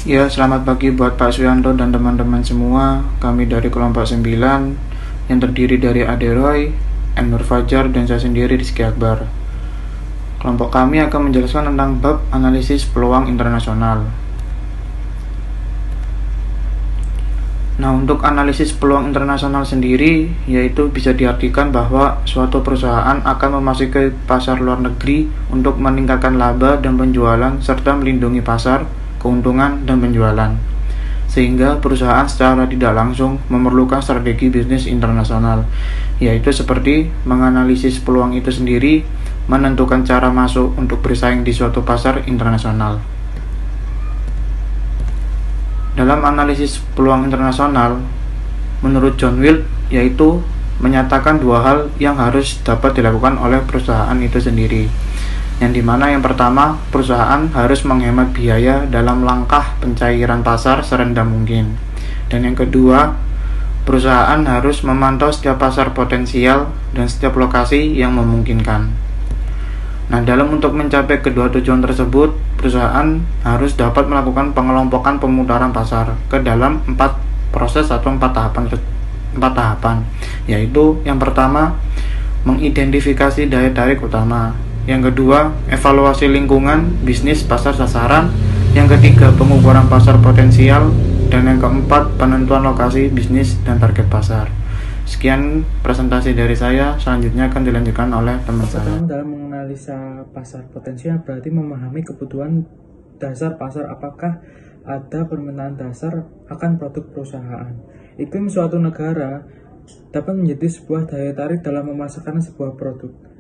Ya, selamat pagi buat Pak Suyanto dan teman-teman semua. Kami dari kelompok 9 yang terdiri dari Aderoy, Nur Fajar, dan saya sendiri Rizky Akbar. Kelompok kami akan menjelaskan tentang bab analisis peluang internasional. Nah, untuk analisis peluang internasional sendiri, yaitu bisa diartikan bahwa suatu perusahaan akan memasuki pasar luar negeri untuk meningkatkan laba dan penjualan serta melindungi pasar, keuntungan, dan penjualan. Sehingga perusahaan secara tidak langsung memerlukan strategi bisnis internasional, yaitu seperti menganalisis peluang itu sendiri, menentukan cara masuk untuk bersaing di suatu pasar internasional. Dalam analisis peluang internasional, menurut John Wilt, yaitu menyatakan dua hal yang harus dapat dilakukan oleh perusahaan itu sendiri. Yang dimana yang pertama, perusahaan harus menghemat biaya dalam langkah pencairan pasar serendah mungkin. Dan yang kedua, perusahaan harus memantau setiap pasar potensial dan setiap lokasi yang memungkinkan. Nah, dalam untuk mencapai kedua tujuan tersebut, perusahaan harus dapat melakukan pengelompokan pemutaran pasar ke dalam 4 proses atau 4 tahapan, yaitu yang pertama, mengidentifikasi daya tarik utama. Yang kedua, evaluasi lingkungan bisnis pasar sasaran. Yang ketiga, pengukuran pasar potensial. Dan yang keempat, penentuan lokasi bisnis dan target pasar. Sekian presentasi dari saya, selanjutnya akan dilanjutkan oleh teman saya. Dalam menganalisa pasar potensial berarti memahami kebutuhan dasar pasar, apakah ada permintaan dasar akan produk perusahaan. Iklim suatu negara dapat menjadi sebuah daya tarik dalam memasarkan sebuah produk.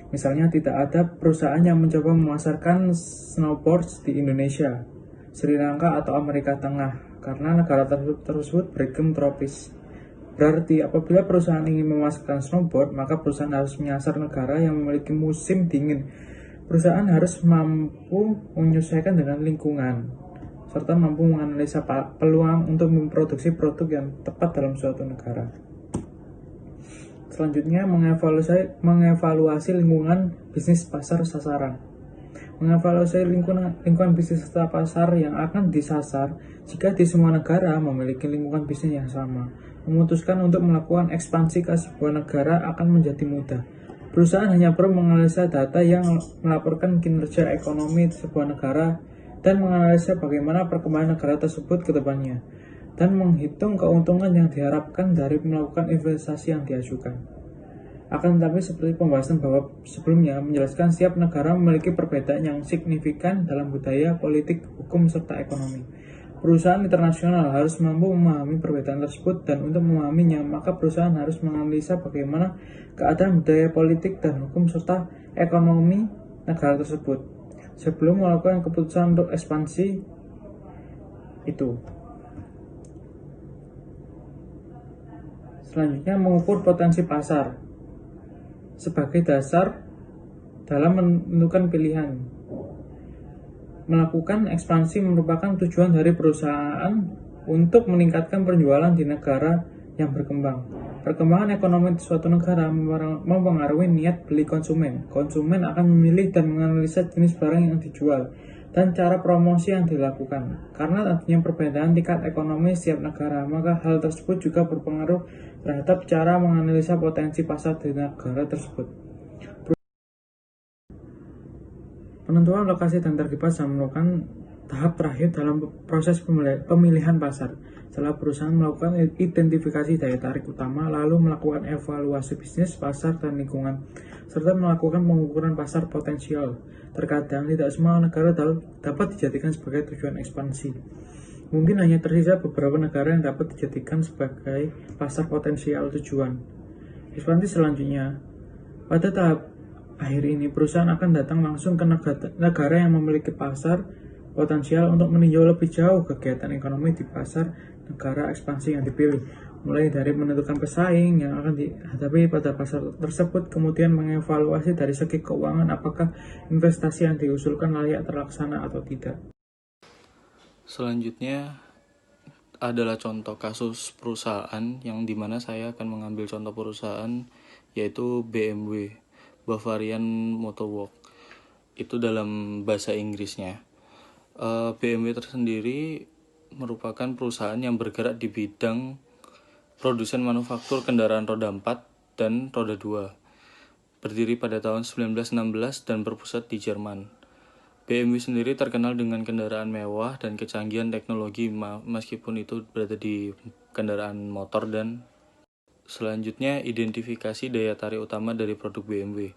Misalnya tidak ada perusahaan yang mencoba memasarkan snowboard di Indonesia, Sri Lanka atau Amerika Tengah karena negara tersebut beriklim tropis. Berarti apabila perusahaan ingin memasarkan snowboard, maka perusahaan harus menyasar negara yang memiliki musim dingin. Perusahaan harus mampu menyesuaikan dengan lingkungan, serta mampu menganalisa peluang untuk memproduksi produk yang tepat dalam suatu negara. Selanjutnya, mengevaluasi lingkungan bisnis pasar sasaran. Mengevaluasi lingkungan bisnis serta pasar yang akan disasar jika di semua negara memiliki lingkungan bisnis yang sama. Memutuskan untuk melakukan ekspansi ke sebuah negara akan menjadi mudah. Perusahaan hanya perlu menganalisa data yang melaporkan kinerja ekonomi sebuah negara dan menganalisa bagaimana perkembangan negara tersebut ke depannya, dan menghitung keuntungan yang diharapkan dari melakukan investasi yang diajukan. Akan tetapi seperti pembahasan bahwa sebelumnya menjelaskan, setiap negara memiliki perbedaan yang signifikan dalam budaya, politik, hukum, serta ekonomi. Perusahaan internasional harus mampu memahami perbedaan tersebut, dan untuk memahaminya, maka perusahaan harus menganalisa bagaimana keadaan budaya, politik, dan hukum serta ekonomi negara tersebut sebelum melakukan keputusan untuk ekspansi itu. Selanjutnya, mengukur potensi pasar sebagai dasar dalam menentukan pilihan. Melakukan ekspansi merupakan tujuan dari perusahaan untuk meningkatkan penjualan di negara yang berkembang. Perkembangan ekonomi di suatu negara mempengaruhi niat beli konsumen. Konsumen akan memilih dan menganalisa jenis barang yang dijual dan cara promosi yang dilakukan. Karena adanya perbedaan tingkat ekonomi setiap negara, maka hal tersebut juga berpengaruh terhadap cara menganalisa potensi pasar di negara tersebut. Penentuan lokasi dan target pasar merupakan tahap terakhir dalam proses pemilihan pasar. Setelah perusahaan melakukan identifikasi daya tarik utama, lalu melakukan evaluasi bisnis, pasar, dan lingkungan, serta melakukan pengukuran pasar potensial. Terkadang tidak semua negara dapat dijadikan sebagai tujuan ekspansi. Mungkin hanya tersisa beberapa negara yang dapat dijadikan sebagai pasar potensial tujuan ekspansi selanjutnya. Pada tahap akhir ini, perusahaan akan datang langsung ke negara yang memiliki pasar potensial untuk meninjau lebih jauh kegiatan ekonomi di pasar negara ekspansi yang dipilih, mulai dari menentukan pesaing yang akan dihadapi pada pasar tersebut, kemudian mengevaluasi dari segi keuangan apakah investasi yang diusulkan layak terlaksana atau tidak. Selanjutnya adalah contoh kasus perusahaan yang dimana saya akan mengambil contoh perusahaan yaitu BMW, Bavarian Motor Works. Itu dalam bahasa Inggrisnya. BMW tersendiri merupakan perusahaan yang bergerak di bidang produsen manufaktur kendaraan roda 4 dan roda 2. Berdiri pada tahun 1916 dan berpusat di Jerman. BMW sendiri terkenal dengan kendaraan mewah dan kecanggihan teknologi meskipun itu berada di kendaraan motor. Dan selanjutnya, identifikasi daya tarik utama dari produk BMW.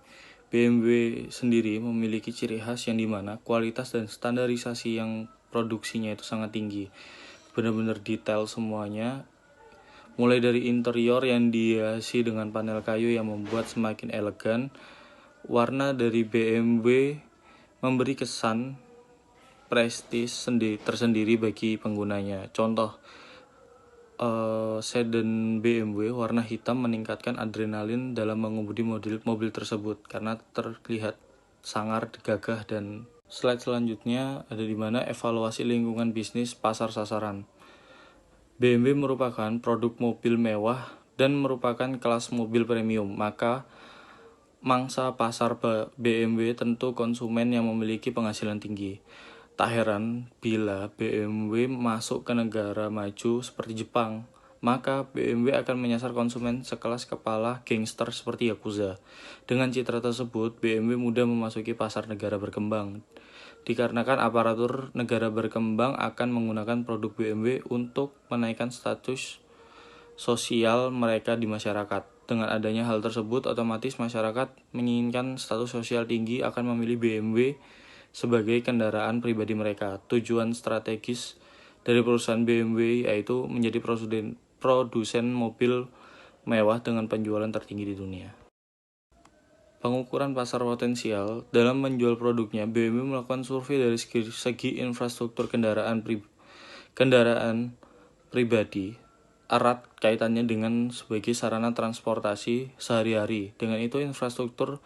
BMW sendiri memiliki ciri khas yang dimana kualitas dan standarisasi yang produksinya itu sangat tinggi. Benar-benar detail semuanya, mulai dari interior yang dihiasi dengan panel kayu yang membuat semakin elegan. Warna dari BMW memberi kesan prestis tersendiri bagi penggunanya. Contoh, sedan BMW warna hitam meningkatkan adrenalin dalam mengemudi mobil tersebut karena terlihat sangar, gagah. Dan slide selanjutnya ada di mana evaluasi lingkungan bisnis pasar sasaran. BMW merupakan produk mobil mewah dan merupakan kelas mobil premium, maka mangsa pasar BMW tentu konsumen yang memiliki penghasilan tinggi. Tak heran bila BMW masuk ke negara maju seperti Jepang, maka BMW akan menyasar konsumen sekelas kepala gangster seperti Yakuza. Dengan citra tersebut, BMW mudah memasuki pasar negara berkembang. Dikarenakan aparatur negara berkembang akan menggunakan produk BMW untuk menaikkan status sosial mereka di masyarakat. Dengan adanya hal tersebut, otomatis masyarakat menginginkan status sosial tinggi akan memilih BMW sebagai kendaraan pribadi mereka. Tujuan strategis dari perusahaan BMW yaitu menjadi produsen mobil mewah dengan penjualan tertinggi di dunia. Pengukuran pasar potensial dalam menjual produknya, BMW melakukan survei dari segi infrastruktur kendaraan pribadi erat kaitannya dengan sebagai sarana transportasi sehari-hari. Dengan itu, infrastruktur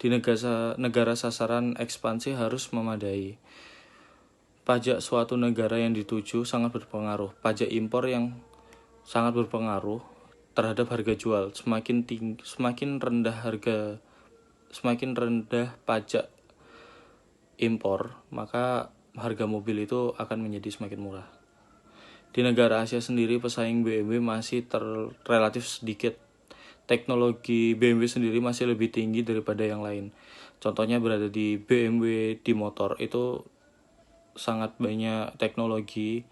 di negara sasaran ekspansi harus memadai. Pajak suatu negara yang dituju sangat berpengaruh. Pajak impor yang sangat berpengaruh terhadap harga jual. Semakin rendah pajak impor, maka harga mobil itu akan menjadi semakin murah. Di negara Asia sendiri, pesaing BMW masih relatif sedikit. Teknologi BMW sendiri masih lebih tinggi daripada yang lain. Contohnya berada di BMW di motor, itu sangat banyak teknologi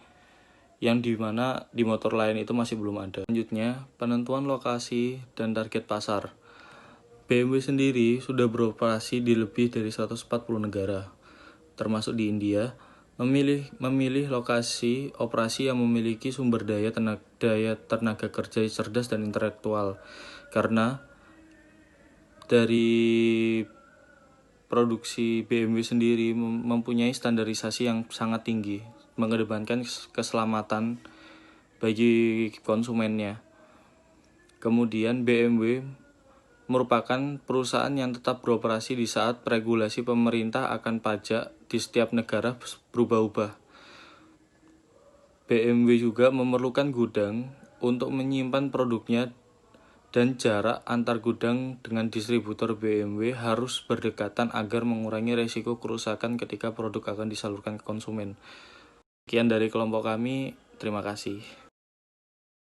yang dimana di motor lain itu masih belum ada. Selanjutnya, penentuan lokasi dan target pasar. BMW sendiri sudah beroperasi di lebih dari 140 negara, termasuk di India. Memilih lokasi operasi yang memiliki sumber daya tenaga kerja cerdas dan intelektual, karena dari produksi BMW sendiri mempunyai standarisasi yang sangat tinggi, mengedepankan keselamatan bagi konsumennya. Kemudian BMW merupakan perusahaan yang tetap beroperasi di saat regulasi pemerintah akan pajak di setiap negara berubah-ubah. BMW juga memerlukan gudang untuk menyimpan produknya, dan jarak antar gudang dengan distributor BMW harus berdekatan agar mengurangi risiko kerusakan ketika produk akan disalurkan ke konsumen. Sekian dari kelompok kami, terima kasih.